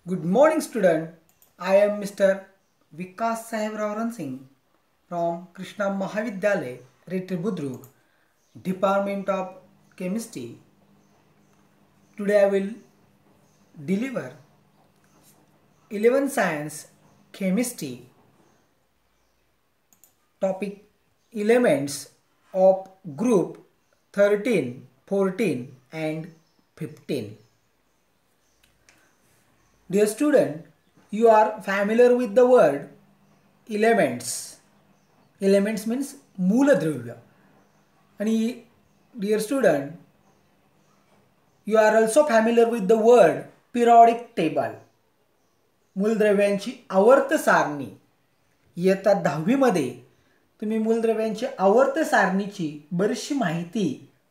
Good morning, student. I am Mr. Vikas Sahebrao Ransingh from Krishna Mahavidyalaya, Retri Budrug, Department of Chemistry. Today I will deliver 11 Science Chemistry topic elements of group 13, 14 and 15. Dear student, you are familiar with the word elements. Elements means मूलद्रव्य. And dear student, you are also familiar with the word periodic table. मूलद्रव्यांची आवर्त सारणी. इयत्ता 10वी मध्ये तुम्ही मूलद्रव्यांची आवर्त सारणीची बरीचशी माहिती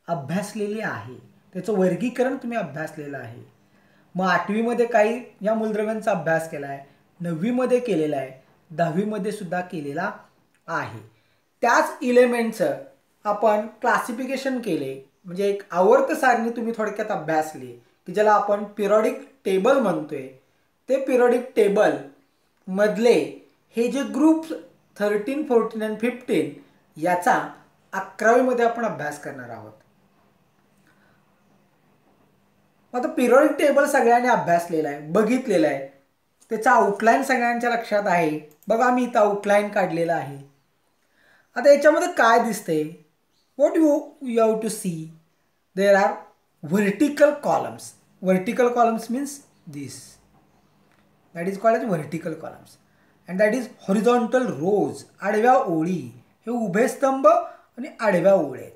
अभ्यासलेली आहे. त्याचं वर्गीकरण तुम्ही अभ्यासलेलं आहे. मग 8वी मध्ये काही या मूलद्रव्यांचा अभ्यास केला आहे, 9वी मध्ये केलेला आहे, 10वी मध्ये सुद्धा केलेला आहे. त्याच इलेमेंटचं आपण क्लासिफिकेशन केले, म्हणजे एक आवर्त सारणी तुम्ही थोडक्यात अभ्यासली की ज्याला आपण पिरियडिक टेबल म्हणतोय. ते पिरियडिक टेबल मधले हे जे ग्रुप 13, 14 आणि 15 याचा 11वी मध्ये आपण अभ्यास करणार आहोत. आता पिरियडिक टेबल सगळ्यांनी अभ्यासलेला आहे, बघितलेला आहे. त्याचा आउटलाईन सगळ्यांच्या लक्षात आहे. बघा मी इथं आउटलाईन काढलेला आहे. आता याच्यामध्ये काय दिसतंय? What you have to see, there are vertical columns. Vertical columns means this, that is called as vertical columns and that is horizontal rows. आडव्या ओळी, हे उभे स्तंभ आणि आडव्या ओळी.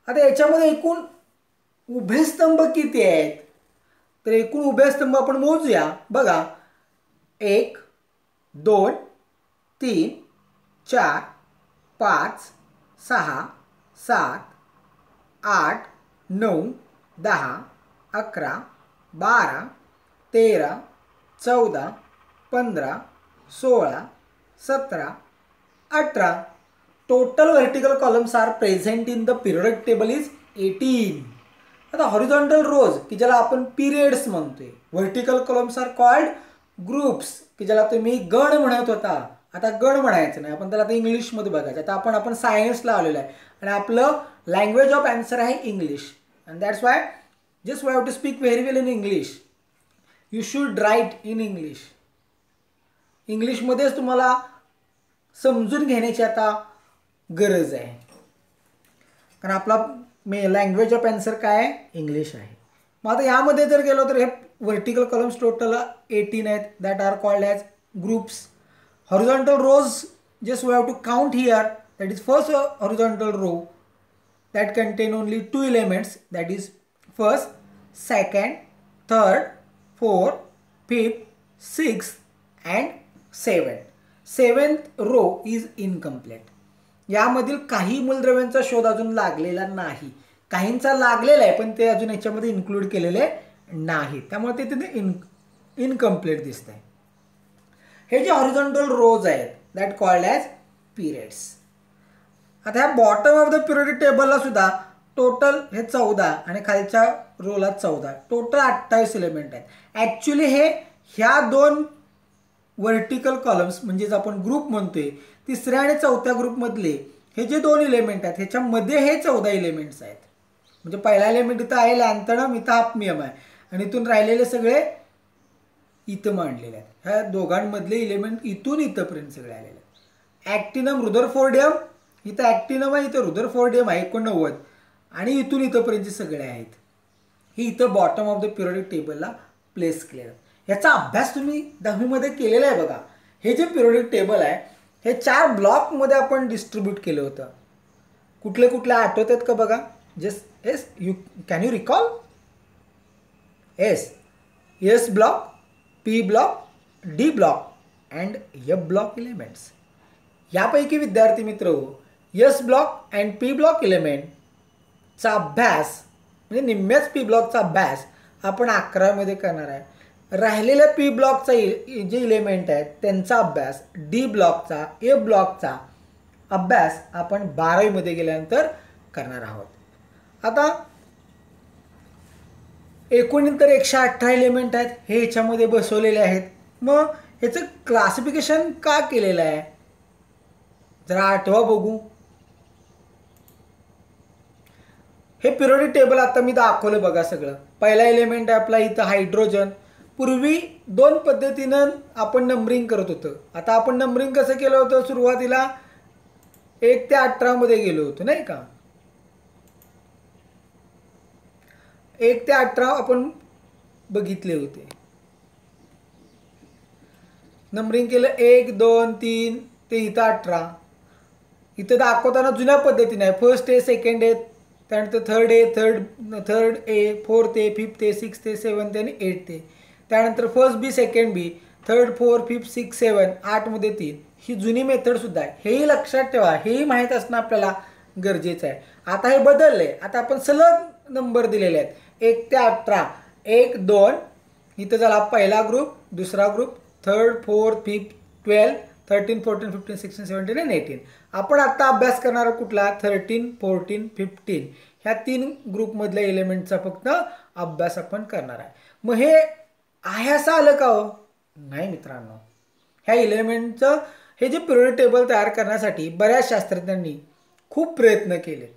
आता याच्यामध्ये एकूण उभे स्तंभ किती आहेत? तर एकूण उभे स्तंभ आपण मोजूया. बघा 1 2 3 4 5 6 7 8 9 10 11 12 13 14 15 16 17 18. Total vertical columns are present in the periodic table is 18. आता हॉरिझॉन्टल रोज की ज्याला आपण पिरियड्स म्हणतोय. Vertical columns are called groups की ज्याला तुम्ही गण म्हणत होता. आता गण म्हणायचं नाही, आपण त्याला आता इंग्लिशमध्ये बघायचं. आता आपण सायन्सला आलेलो आहे आणि आपलं लँग्वेज ऑफ आन्सर आहे English. And that's why just we have to speak very well in English. You should write in English. इंग्लिशमध्येच तुम्हाला समजून घेण्याची आता गरज आहे, कारण आपला लँग्वेज ऑफ आन्सर काय आहे? इंग्लिश आहे. मग आता यामध्ये जर गेलो तर हे व्हर्टिकल कॉलम्स टोटल 18 आहेत. That are called as groups. Horizontal rows just we have to count here. That is first horizontal row that contain only 2 elements. That is first, second, third, fourth, fifth, sixth and seventh. Seventh row is incomplete. यामधील काही मूलद्रव्यांचा शोध अजून लागलेला नाही. काहींचा लागलेला आहे पण ते अजून याच्यामध्ये इन्क्लूड केलेले नाही, त्यामुळे ते तिथे इनकम्प्लीट दिसत आहे. हे जे हॉरिझॉन्टल रोज आहेत दॅट कॉल्ड ॲज पिरियड्स. आता ह्या बॉटम ऑफ द पिरियडिक टेबलला सुद्धा टोटल हे 14 आणि खालच्या रोला 14, टोटल 28 एलिमेंट आहेत. ॲक्च्युली ह्या 2 व्हर्टिकल कॉलम्स म्हणजेच आपण ग्रुप म्हणतोय, तिसऱ्या आणि चौथ्या ग्रुपमधले हे जे 2 एलिमेंट आहेत ह्याच्यामध्ये हे 14 एलिमेंट्स आहेत. म्हणजे पहिला एलिमेंट इथं आहे लॅन्थनम, इथं हाफनियम आहे आणि इथून राहिलेले सगळे इथं मांडलेले आहेत. ह्या दोघांमधले एलिमेंट इथून इथंपर्यंत सगळे आलेले आहेत. ॲक्टिनम, रुदरफोर्डियम, इथं ॲक्टिनम आहे, इथं रुदरफोर्डियम आहे 89 आणि इथून इथंपर्यंतचे सगळे आहेत. हे इथं बॉटम ऑफ द पिरियडिक टेबलला प्लेस केलेलं. याचा अभ्यास तुम्ही 10वी मध्ये केलेला आहे. बघा हे जे पिरियडिक टेबल आहे हे 4 ब्लॉकमध्ये आपण डिस्ट्रीब्यूट केलं होतं. कुठले कुठले आठवतात का? बघा just S you can you recall? S block, P block, D block and F block elements. यापैकी विद्यार्थी मित्र S block and P block एलिमेंटचा अभ्यास म्हणजे निम्म्याच पी ब्लॉकचा अभ्यास आपण 11वी मध्ये करणार आहे. राहिलेल्या पी ब्लॉकचा जे इलेमेंट आहेत त्यांचा अभ्यास, डी ब्लॉकचा, ए ब्लॉकचा अभ्यास आपण 12वी मध्ये गेल्यानंतर करणार आहोत. आता एकूण तर 118 एलिमेंट आहेत हे ह्याच्यामध्ये बसवलेले आहेत. मग ह्याचं क्लासिफिकेशन का केलेलं आहे जरा आठवा बघू. हे पिरियोडिक टेबल आता मी दाखवलं बघा सगळं. पहिला एलिमेंट आहे आपला इथं हायड्रोजन. पूर्वी 2 पद्धतीनं आपण नंबरिंग करत होतं. आता आपण नंबरिंग कसं केलं होतं, सुरुवातीला 1 ते 18 मध्ये गेलो होतो नाही का. 1 ते 18 आपण बघितले होते. नंबरिंग केलं 1 2 3 ते इथं 18. इथं दाखवताना जुन्या पद्धतीने आहे. फर्स्ट ए, सेकंड ए, त्यानंतर third A, third A, fourth A, fifth A, sixth A, seventh A आणि 8th ए. त्यानंतर फर्स्ट बी, सेकंड बी, थर्ड, फोर्थ, फिफ्थ, सिक्स, 7, 8 मध्ये 3. ही जुनी मेथड सुद्धा आहे. हेही लक्षात ठेवा, हेही माहीत असणं आपल्याला गरजेचं आहे. आता हे बदललंय. आता आपण सलग नंबर दिलेले आहेत 1 ते 18. 1 2 इथं झाला पहिला ग्रुप, दुसरा ग्रुप, थर्ड, फोर्थ, फिफ्थ, 12, 13, 14, 15, 16, 17 आणि 18. आपण आता अभ्यास करणार कुठला 13, 14, 15 ह्या 3 ग्रुपमधल्या एलिमेंटचा फक्त अभ्यास आपण करणार आहे. मग हे आहे असं आलं का हो? नाही मित्रांनो. ह्या एलिमेंटचं हे जे पिरियोडिक टेबल तयार करण्यासाठी बऱ्याच शास्त्रज्ञांनी खूप प्रयत्न केलेत.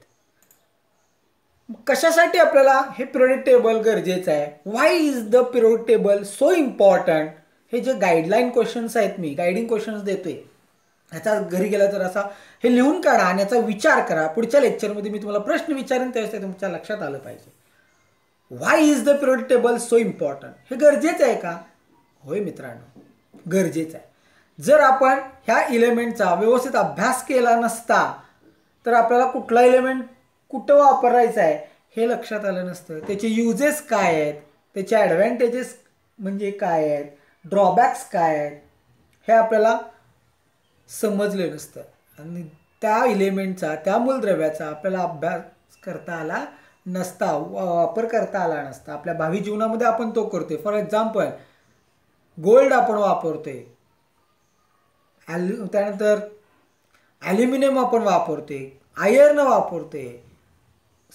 कशासाठी आपल्याला हे पिरियोडिक टेबल गरजेचं आहे? Why is the periodic table so important? हे जे गाईडलाईन क्वेश्चन्स आहेत, मी गायडिंग क्वेश्चन्स देतोय, ह्याचा घरी गेला तर असा हे लिहून काढा आणि याचा विचार करा. पुढच्या लेक्चरमध्ये मी तुम्हाला प्रश्न विचारेन त्यावेळेस ते तुमच्या लक्षात आलं पाहिजे. Why is the periodic table so important? हे गरजेचं आहे का? होय मित्रांनो, गरजेचं आहे. जर आपण ह्या एलिमेंटचा व्यवस्थित अभ्यास केला नसता तर आपल्याला कुठला एलिमेंट कुठं वापरायचा आहे हे लक्षात आलं नसतं. त्याचे युजेस काय आहेत, त्याचे ॲडव्हान्टेजेस म्हणजे काय आहेत, ड्रॉबॅक्स काय आहेत हे आपल्याला समजले नसतं. आणि त्या एलिमेंटचा, त्या मूलद्रव्याचा आपल्याला अभ्यास करता आला नसता, वापर करता आला नसता. आपल्या भावी जीवनामध्ये आपण तो करतोय. फॉर एक्झाम्पल गोल्ड आपण वापरतोय, त्यानंतर ॲल्युमिनियम आपण वापरतोय, आयर्न वापरतोय,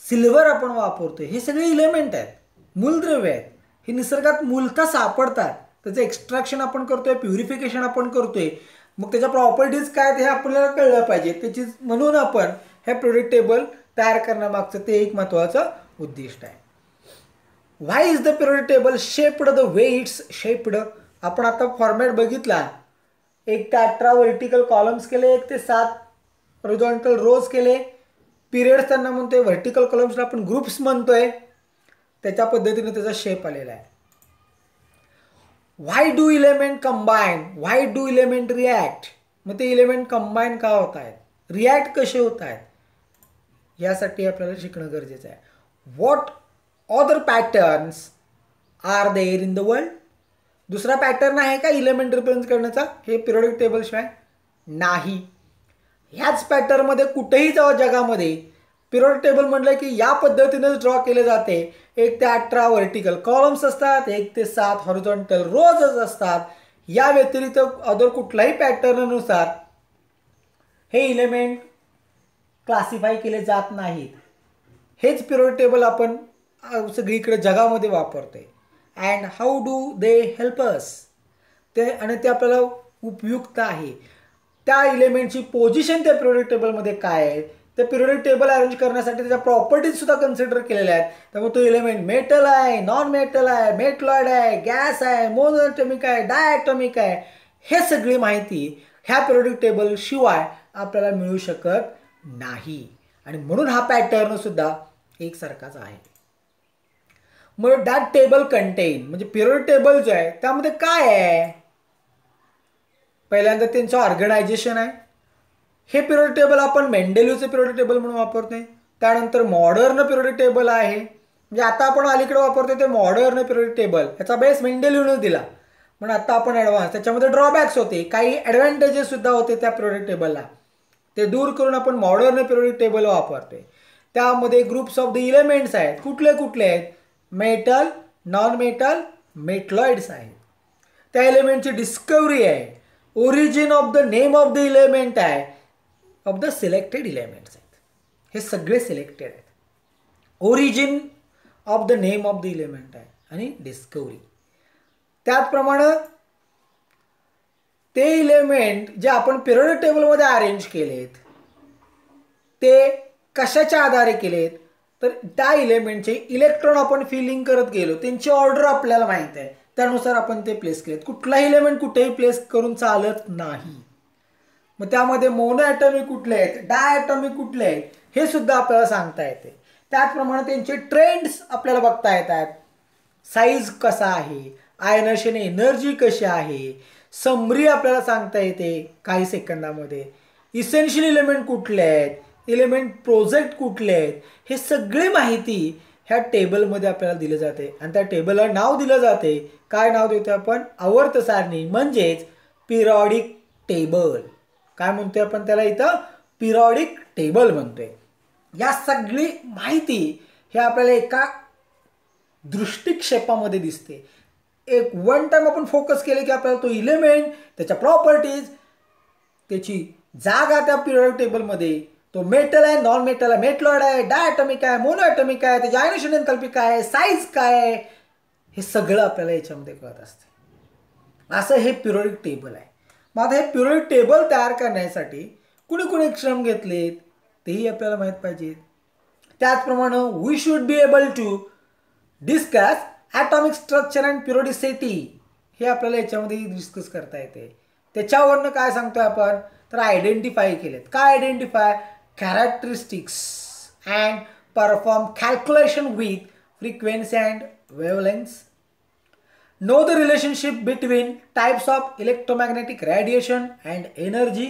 सिल्वर आपण वापरतोय. हे सगळे एलिमेंट आहेत, मूलद्रव्य आहेत. हे निसर्गात मूलतः सापडतात. त्याचं एक्स्ट्रॅक्शन आपण करतोय, प्युरिफिकेशन आपण करतोय. मग त्याच्या प्रॉपर्टीज काय हे आपल्याला कळलं पाहिजे. त्याची म्हणून आपण हे पिरियोडिक टेबल तयार करण्यामागचं ते एक महत्त्वाचं उद्दिष्ट आहे. Why is the periodic table shaped the way it's shaped? आपण आता फॉर्मॅट बघितला. 1 ते 18 व्हर्टिकल कॉलम्स केले, 1 ते 7 हॉरिझॉन्टल रोज केले. पिरियड्स त्यांना म्हणतोय, व्हर्टिकल कॉलम्सला आपण ग्रुप्स म्हणतोय. त्याच्या पद्धतीने त्याचा शेप आलेला आहे. Why do element combine? Why do element react? मग ते इलेमेंट कंबाईन का होत आहेत, रिॲक्ट कसे होत आहेत, यासाठी आपल्याला शिकणं गरजेचं आहे. What other patterns are there in the world? दुसरा पॅटर्न आहे का इलेमेंट रिप्रेझेंट करण्याचा हे पिरियोडिक टेबल शिवाय? नाही. ह्याच पॅटर्नमध्ये कुठेही जावा जगामध्ये, पिरियोडिक टेबल म्हटलं की या पद्धतीनेच ड्रॉ केले जाते. 1 ते 18 व्हर्टिकल कॉलम्स असतात, 1 ते 7 हॉरिझॉन्टल रोजच असतात. या व्यतिरिक्त अदर कुठल्याही पॅटर्ननुसार हे इलेमेंट क्लासिफाय केले जात नाहीत. हेच पिरियोडिक टेबल आपण सगळीकडे जगामध्ये वापरतोय. And how do they help us? ते आणि ते आपल्याला उपयुक्त आहे. त्या इलेमेंटची पोझिशन त्या पिरियोडिक टेबलमध्ये काय आहे, ते पिरियोडिक टेबल अरेंज करण्यासाठी त्याच्या प्रॉपर्टीज सुद्धा कन्सिडर केलेल्या आहेत. त्यामुळे तो एलिमेंट मेटल आहे, नॉन मेटल आहे, मेटलॉइड आहे, गॅस आहे, मोनोएटॉमिक आहे, डायॲटॉमिक आहे, हे सगळी माहिती ह्या पिरियोडिक टेबल शिवाय आपल्याला मिळू शकत नाही. आणि म्हणून हा पॅटर्न सुद्धा एकसारखाच आहे. मग दॅट टेबल कंटेन म्हणजे पिरियोडिक टेबल जे आहे त्यामध्ये काय आहे? पहिल्यांदा त्यांचं ऑर्गनायझेशन आहे. हे पिरियोडिक टेबल आपण मेंडेलिव्हचं पिरियोडिक टेबल म्हणून वापरतोय. त्यानंतर मॉडर्न पिरियोडिक टेबल आहे, म्हणजे आता आपण अलीकडे वापरतोय ते मॉडर्न पिरियोडिक टेबल. याचा बेस मेंडेलिव्हनं दिला, पण आता आपण ॲडव्हान्स. त्याच्यामध्ये ड्रॉबॅक्स होते, काही ॲडव्हान्टेजेस सुद्धा होते त्या पिरियोडिक टेबलला. ते दूर करून आपण मॉडर्न पिरियोडिक टेबल वापरतोय. त्यामध्ये ग्रुप्स ऑफ द इलेमेंट्स आहेत. कुठले कुठले आहेत? मेटल, नॉन मेटल, मेटलॉइड्स आहेत. त्या एलिमेंटची डिस्कवरी आहे. Origin of the name of the element आहे, ऑफ द सिलेक्टेड इलेमेंट्स आहेत. हे सगळे सिलेक्टेड आहेत. Origin of the name of the element आहे. आणि डिस्कवरी. त्याचप्रमाणे ते इलेमेंट जे आपण पिरियोडिक टेबलमध्ये अरेंज केलेत ते कशाच्या आधारे केलेत, तर त्या इलेमेंटचे इलेक्ट्रॉन आपण फिलिंग करत गेलो, त्यांची ऑर्डर आपल्याला माहिती आहे, त्यानुसार आपण ते प्लेस केलेत. कुठलाही इलेमेंट कुठेही प्लेस करून चालत नाही. मग त्यामध्ये मोनो ॲटॉमिक कुठले आहेत, डायॲटॉमिक कुठले आहेत, हे सुद्धा आपल्याला सांगता येते. त्याचप्रमाणे त्यांचे ट्रेंड्स आपल्याला बघता येतात. साईज कसा आहे, आयनेशन एनर्जी कशी आहे, समरी आपल्याला सांगता येते काही सेकंदामध्ये. इसेन्शियल इलेमेंट कुठले आहेत, इलेमेंट प्रोजेक्ट कुठले आहेत, हे सगळी माहिती ह्या टेबलमध्ये आपल्याला दिली जाते. आणि त्या टेबलला नाव दिलं जाते. काय नाव देतो आपण, आवर्त सारणी, म्हणजेच पिरियॉडिक टेबल. काय म्हणतोय आपण त्याला इथं, पिरियॉडिक टेबल म्हणतोय. या सगळी माहिती हे आपल्याला एका दृष्टिक्षेपामध्ये दिसते. एक वन टाइम आपण फोकस केले की आपल्याला तो इलेमेंट, त्याच्या प्रॉपर्टीज, त्याची जागा त्या पिरियॉडिक टेबलमध्ये, तो मेटल आहे, नॉन मेटल आहे, मेटलॉइड आहे, डायॲटॉमिक आहे, मोनो ॲटॉमिक आहे, त्याची आयनेशन एन्थॅल्पी काय आहे, साईज काय आहे, हे सगळं आपल्याला याच्यामध्ये कळत असते. असं हे पिरियॉडिक टेबल आहे. मग आता हे पिरियॉडिक टेबल तयार करण्यासाठी कुणी कुणी श्रम घेतलेत तेही आपल्याला माहीत पाहिजे. त्याचप्रमाणे we should be able to discuss atomic structure and periodicity, हे आपल्याला याच्यामध्ये डिस्कस करता येते. त्याच्यावरनं काय सांगतोय आपण, तर आयडेंटिफाय केलेत. काय identify, characteristics and perform calculation with frequency and wavelengths. Know the relationship between types of electromagnetic radiation and energy.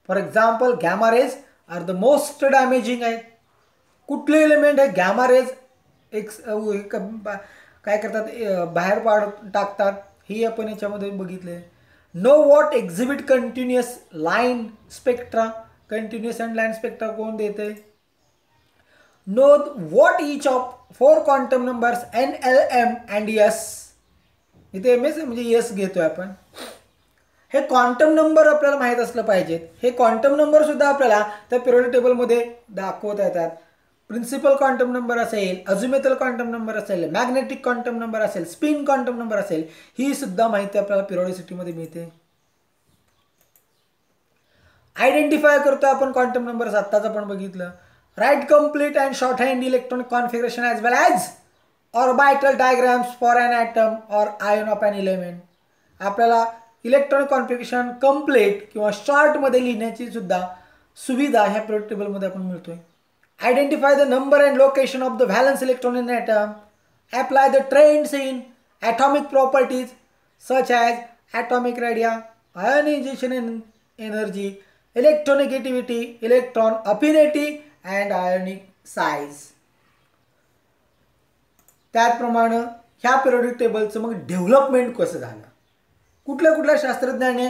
For example, gamma rays are the most damaging आहे. कुठले एलिमेंट आहे गॅमा रेज काय करतात, बाहेर टाकतात, हे आपण याच्यामध्ये बघितले. Know what exhibit continuous line spectra, continuous and line spectra कोण देते. Know what each of 4 quantum numbers NLM and S, इथे एम एस म्हणजे यस घेतोय आपण. हे क्वांटम नंबर आपल्याला माहीत असलं पाहिजेत. हे क्वांटम नंबर सुद्धा आपल्याला त्या पिरियॉडिक टेबलमध्ये दाखवता येतात. प्रिन्सिपल क्वांटम नंबर असेल, अझिमुथल क्वांटम नंबर असेल, मॅग्नेटिक क्वांटम नंबर असेल, स्पिन क्वांटम नंबर असेल, ही सुद्धा माहिती आपल्याला पिरियॉडिसिटीमध्ये मिळते. आयडेंटिफाय करतोय आपण क्वांटम नंबर, आत्ताच आपण बघितलं. Write complete and short hand electronic configuration as well as orbital diagrams for an atom or ion of an element. आपल्याला इलेक्ट्रॉनिक कॉन्फिगरेशन कम्प्लीट किंवा शॉर्टमध्ये लिहिण्याची सुद्धा सुविधा ह्या पिरियॉडिक टेबलमध्ये आपण मिळतोय. Identify the number and location of the valence electron in atom. Apply the trends in atomic properties such as atomic radii, ionisation energy, electronegativity, electron affinity and ionic size. त्याचप्रमाणे ह्या पिरियॉडिक टेबलचं मग development कसं झालं, कुठल्या कुठल्या शास्त्रज्ञाने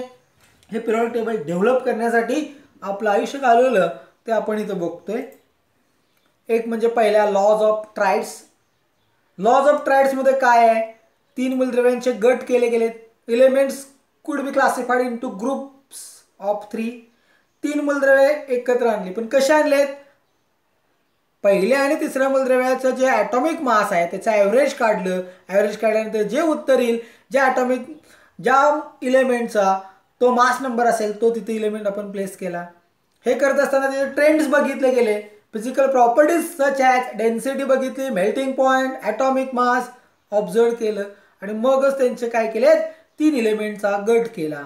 हे periodic table develop करण्यासाठी आपलं आयुष्य घालवलं ते आपण इथं बघतोय. एक म्हणजे पहिल्या laws of triads. Laws of ट्राइड्समध्ये काय आहे, 3 मूलद्रव्यांचे गट केले गेलेत. Elements could be classified into groups of 3. 3 मूलद्रव्ये एकत्र आणली, पण कशा आणलेत, पहिल्या आणि तिसऱ्या मूलद्रव्याचं जे ॲटॉमिक मास आहे त्याचं ॲव्हरेज काढलं. ॲव्हरेज काढल्यानंतर जे उत्तर येईल, ज्या इलेमेंटचा तो मास नंबर असेल तो तिथे इलेमेंट आपण प्लेस केला. हे करत असताना त्याचे ट्रेंड्स बघितले गेले. Physical properties such as density बघितली, melting point, atomic mass observe केलं आणि मगच त्यांचे काय केले, 3 इलेमेंटचा गट केला.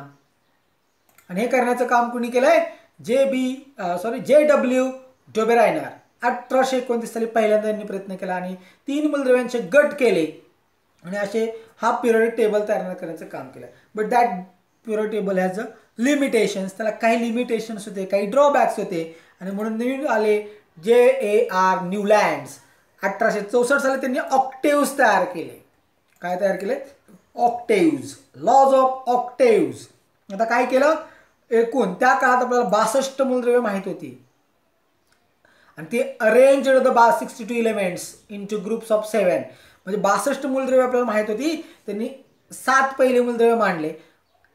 आणि हे करण्याचं काम कुणी केलंय, JW डोबेरायनर 1829 साली पहिल्यांदा यांनी प्रयत्न केला आणि 3 मूलद्रव्यांचे गट केले आणि असे हा पिरियॉडिक टेबल तयार करण्याचं काम केलं. But that periodic table has a limitations, त्याला काही लिमिटेशन्स होते, काही ड्रॉबॅक्स होते आणि म्हणून नवीन आले JAR न्यूलँड्स. 1864 साली त्यांनी ऑक्टेव्ज तयार केले. काय तयार केले, ऑक्टेव्ज, लॉज ऑफ ऑक्टेव्ज. आता काय केलं, एकूण त्या काळात आपल्याला 62 मूलद्रव्ये माहित होती आणि ते arranged the 62 elements into groups of 7. म्हणजे 62 मूलद्रव्ये आपल्याला माहित होती, त्यांनी 7 पहिले मूलद्रव्य मांडले.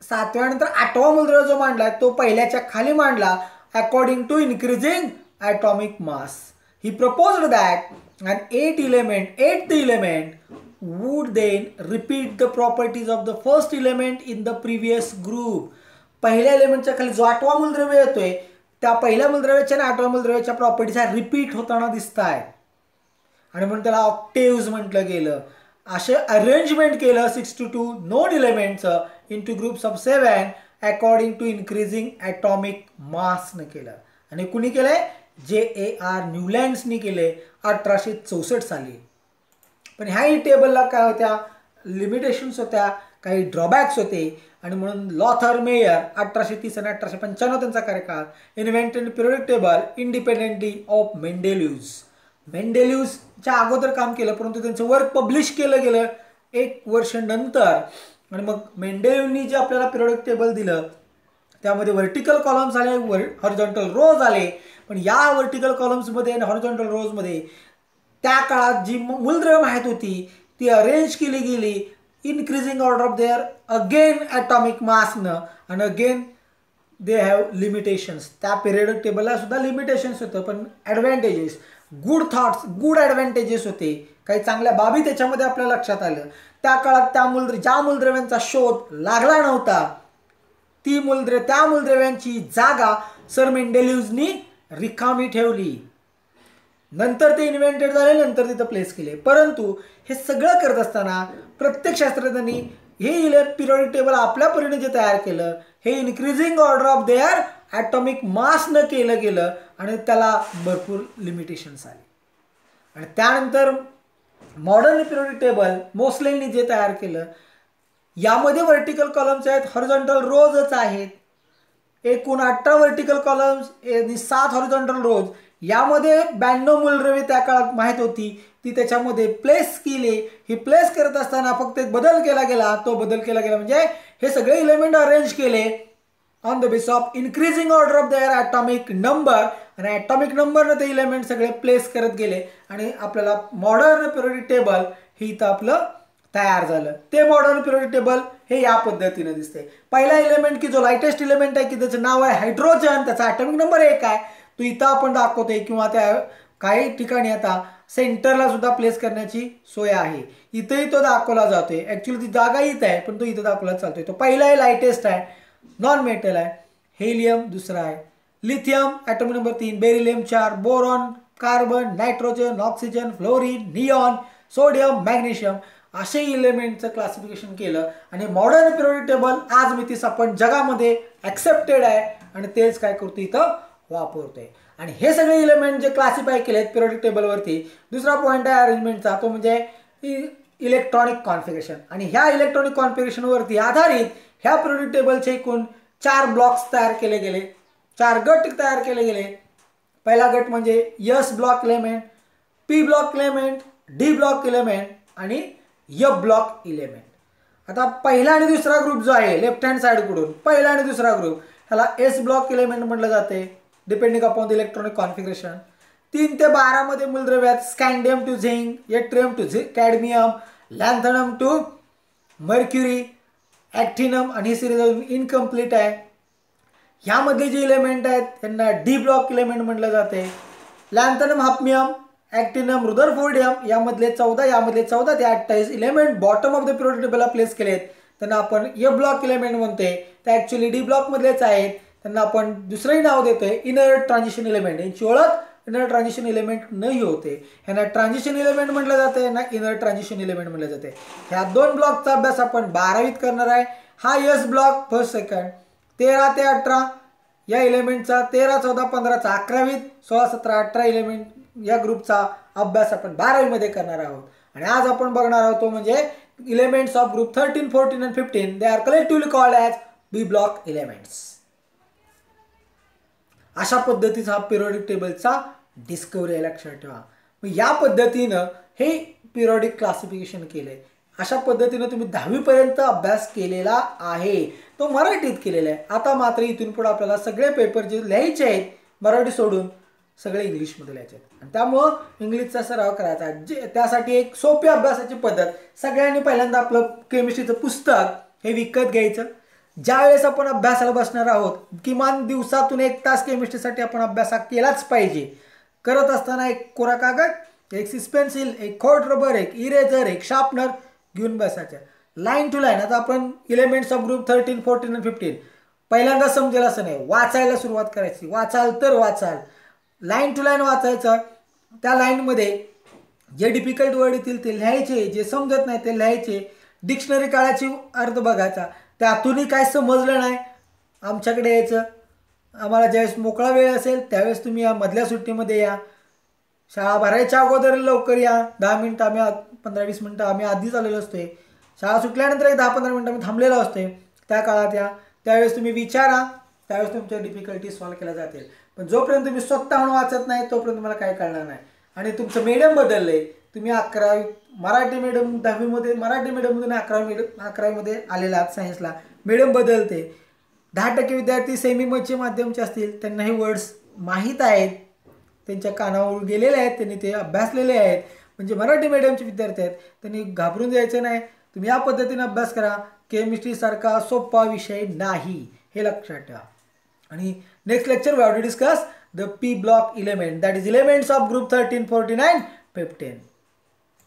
7व्या नंतर 8वा मूलद्रव्य जो मांडला तो पहिल्याच्या खाली मांडला according to increasing atomic mass. He proposed that an 8th element would then repeat the properties of the first element in the previous group. पहिल्या एलिमेंटच्या खाली जो आठवा मूलद्रव्य येतोय त्या पहिल्या मूलद्रव्याच्या आणि आठव्या मूलद्रव्याच्या प्रॉपर्टीज रिपीट होताना दिसत आहेत आणि म्हणून त्याला ऑक्टेव्ज म्हटलं गेलं. असे अरेंजमेंट केलं 62 नोन एलिमेंटचं into groups of 7 according to increasing atomic मासनं केलं. आणि कुणी केलंय? J.A.R. न्यूलँड्सनी केले 1864 साली. पण ह्याही टेबलला काय होत्या? लिमिटेशन्स होत्या, काही ड्रॉबॅक्स होते आणि म्हणून लॉथर मेयर 1830 आणि 1895 त्यांचा कार्यकाळ invented periodic table independently of Mendeleev's. मेंडेलिव्जच्या अगोदर काम केलं परंतु त्यांचं वर्क पब्लिश केलं गेलं 1 वर्ष नंतर. आणि मग मेंडेलिव्हनी जे आपल्याला पिरियोडिक टेबल दिलं त्यामध्ये व्हर्टिकल कॉलम्स आले, हॉरिझॉन्टल रोज आले. पण या व्हर्टिकल कॉलम्समध्ये आणि हॉरिझॉन्टल रोजमध्ये त्या काळात जी मूलद्रव्य माहित होती ती अरेंज केली गेली increasing order of their again atomic मासनं. आणि अगेन दे हॅव लिमिटेशन्स. त्या पिरियोडिक टेबलला सुद्धा लिमिटेशन्स होतं पण advantages, good thoughts, good advantages होते. काही चांगल्या बाबी त्याच्यामध्ये आपल्या लक्षात आलं. त्या काळात ज्या मूलद्रव्यांचा शोध लागला नव्हता त्या मूलद्रव्यांची जागा सर मेंडेलिव्हनी रिकामी ठेवली. नंतर ते इन्व्हेंटेड झाले, नंतर तिथं प्लेस केले. परंतु हे सगळं करत असताना प्रत्येक शास्त्रज्ञांनी हे पिरियोडिक टेबल आपल्या परीने जे तयार केलं हे increasing order of their atomic मासनं केलं गेलं आणि त्याला भरपूर लिमिटेशन्स आले. आणि त्यानंतर मॉडर्न पिरियोडिक टेबल मोस्लेनी जे तयार केलं यामध्ये व्हर्टिकल कॉलम्स आहेत, हॉरिझॉन्टल रोजच आहेत. एकूण 18 व्हर्टिकल कॉलम्स आणि 7 हॉरिझॉन्टल रोज. यामध्ये 92 मूलद्रव्ये त्या काळात माहीत होती ती त्याच्यामध्ये प्लेस केली. ही प्लेस करत असताना फक्त एक बदल केला गेला. तो बदल केला गेला म्हणजे हे सगळे इलेमेंट अरेंज केले on the base of increasing order of their atomic number. आणि ॲटॉमिक नंबरनं ते इलेमेंट सगळे प्लेस करत गेले आणि आपल्याला मॉडर्न पिरियोडिक टेबल हे इथं आपलं तयार झालं. ते मॉडर्न पिरियोडिक टेबल हे या पद्धतीने दिसते. पहिला इलेमेंट की जो लाइटेस्ट इलेमेंट आहे की त्याचं नाव आहे हायड्रोजन, त्याचा ॲटॉमिक नंबर 1 आहे. तो इथं आपण दाखवतोय किंवा त्या काही ठिकाणी आता सेंटरला सुद्धा प्लेस करण्याची सोय आहे. इथंही तो दाखवला जातोय. ॲक्च्युली ती जागा इथं आहे पण तो इथं दाखवला चालतोय. तो पहिला आहे, लाइटेस्ट आहे, नॉन मेटल आहे. हेलियम दुसरा आहे, lithium atomic number 3, beryllium 4, boron, carbon, nitrogen, oxygen, fluorine, neon, sodium, magnesium असे इलेमेंटचं क्लासिफिकेशन केलं. आणि मॉडर्न पिरियोडिक टेबल आज मितीस आपण जगामध्ये ॲक्सेप्टेड आहे आणि तेच काय करतो इथं वापरतोय. आणि हे सगळे इलेमेंट जे क्लासिफाय केलेत पिरियोडिक टेबलवरती. दुसरा पॉईंट आहे अरेंजमेंटचा, तो म्हणजे इलेक्ट्रॉनिक कॉन्फिगरेशन. आणि ह्या इलेक्ट्रॉनिक कॉन्फिगरेशनवरती आधारित ह्या पिरियोडिक टेबलचे एकूण 4 ब्लॉक्स तयार केले गेले, 4 गट तयार केले गेले. पहिला गट म्हणजे S block element, P block element, D block element आणि F ब्लॉक इलेमेंट. आता पहिला आणि दुसरा ग्रुप जो आहे लेफ्ट हँड साईडकडून पहिला आणि दुसरा ग्रुप ह्याला S ब्लॉक इलेमेंट म्हटलं जाते depending upon the electronic configuration. 3 ते 12 मध्ये मूलद्रव्यात scandium to zinc, yttrium to cadmium, lanthanum to mercury, actinium आणि ही सिरीज अजून इनकम्प्लीट आहे. ह्यामधले जे इलेमेंट आहेत त्यांना डी ब्लॉक इलेमेंट म्हटलं जाते. लॅन्थनम, हाफनियम, ॲक्टिनम, रुदरफोर्डियम यामधले 14 ते 28 element bottom of the periodic टेबलला प्लेस केलेत. त्यांना आपण F ब्लॉक इलेमेंट म्हणते. ते ॲक्च्युली डी ब्लॉकमधलेच आहेत. त्यांना आपण दुसरंही नाव देतोय इनर ट्रान्झिशन इलेमेंट. यांची ओळख इनर ट्रान्झिशन इलेमेंट नाही होते. ह्यांना ट्रान्झिशन इलेमेंट म्हटलं जाते, यांना इनर ट्रान्झिशन इलेमेंट म्हटलं जाते. ह्या 2 ब्लॉकचा अभ्यास आपण 12वीत करणार आहे. हा S ब्लॉक फर्स्ट सेकंड 13 ते 18 या इलेमेंटचा, 13, 14, 15चा 11वीत, 16, 17, 18 इलेमेंट या ग्रुपचा अभ्यास आपण 12वीमध्ये करणार आहोत. आणि आज आपण बघणार आहोत तो म्हणजे elements of group 13, 14 and 15. They are collectively called as B block elements. अशा पद्धतीचा हा पिरियोडिक टेबलचा डिस्कवरी आहे, लक्षात ठेवा. या पद्धतीनं हे पिरियोडिक क्लासिफिकेशन केलंय. अशा पद्धतीनं तुम्ही 10वी पर्यंत अभ्यास केलेला आहे, तो मराठीत केलेला आहे. आता मात्र इथून पुढे आपल्याला सगळे पेपर जे लिहायचे आहेत मराठी सोडून सगळे इंग्लिशमध्ये लिहायचे आहेत. आणि त्यामुळं इंग्लिशचा सराव करायचा. त्यासाठी एक सोपी अभ्यासाची पद्धत, सगळ्यांनी पहिल्यांदा आपलं केमिस्ट्रीचं पुस्तक हे विकत घ्यायचं. ज्यावेळेस आपण अभ्यासाला बसणार आहोत किमान दिवसातून 1 तास केमिस्ट्रीसाठी आपण अभ्यास केलाच पाहिजे. करत असताना एक कोरा कागद एक सिस पेन्सिल, एक खोड रबर, एक इरेजर, एक शार्पनर घेऊन बसायचं. Line to line. आता आपण एलिमेंट्स ऑफ ग्रुप 13, 14 आणि 15 पहिल्यांदा समजेल असं नाही, वाचायला सुरुवात करायची. वाचाल तर वाचाल, लाईन टू लाईन वाचायचं. त्या लाईनमध्ये जे डिफिकल्ट वर्ड येतील ते लिहायचे, जे समजत नाही ते लिहायचे. डिक्शनरी काढायची, अर्थ बघायचा. त्यातूनही काय समजलं नाही आमच्याकडे यायचं. आम्हाला ज्यावेळेस मोकळा वेळ असेल त्यावेळेस तुम्ही या मधल्या सुट्टीमध्ये या. शाळा भरायच्या अगोदर लवकर या. 10 मिनटं आम्ही 15-20 मिनटं आम्ही आधीच आलेलो असतोय. शाळा सुटल्यानंतर एक 10-15 मिनटं आम्ही थांबलेलो असतोय. त्या काळात या. त्यावेळेस तुम्ही विचारा, त्यावेळेस तुमच्या डिफिकल्टी सॉल्व्ह केल्या जातील. पण जोपर्यंत तुम्ही स्वतःहून वाचत नाही तोपर्यंत तुम्हाला काय कळणार नाही. आणि तुमचं मीडियम बदललं आहे. तुम्ही 11वी मराठी मीडियम, 10वीमध्ये मराठी मीडियममधून 11वीमध्ये आलेला आहात सायन्सला. मीडियम बदलते. 10% विद्यार्थी सेमीचे माध्यमचे असतील, त्यांना हे वर्ड्स माहीत आहेत, त्यांच्या कानावर गेलेले आहेत, त्यांनी ते अभ्यासलेले आहेत. म्हणजे मराठी मीडियमचे विद्यार्थी आहेत, त्यांनी घाबरून जायचं नाही. तुम्ही या पद्धतीने अभ्यास करा. केमिस्ट्रीसारखा सोपा विषय नाही, हे लक्षात ठेवा. आणि next lecture we have to discuss the P block element, that is elements of group 13, 14 and 15.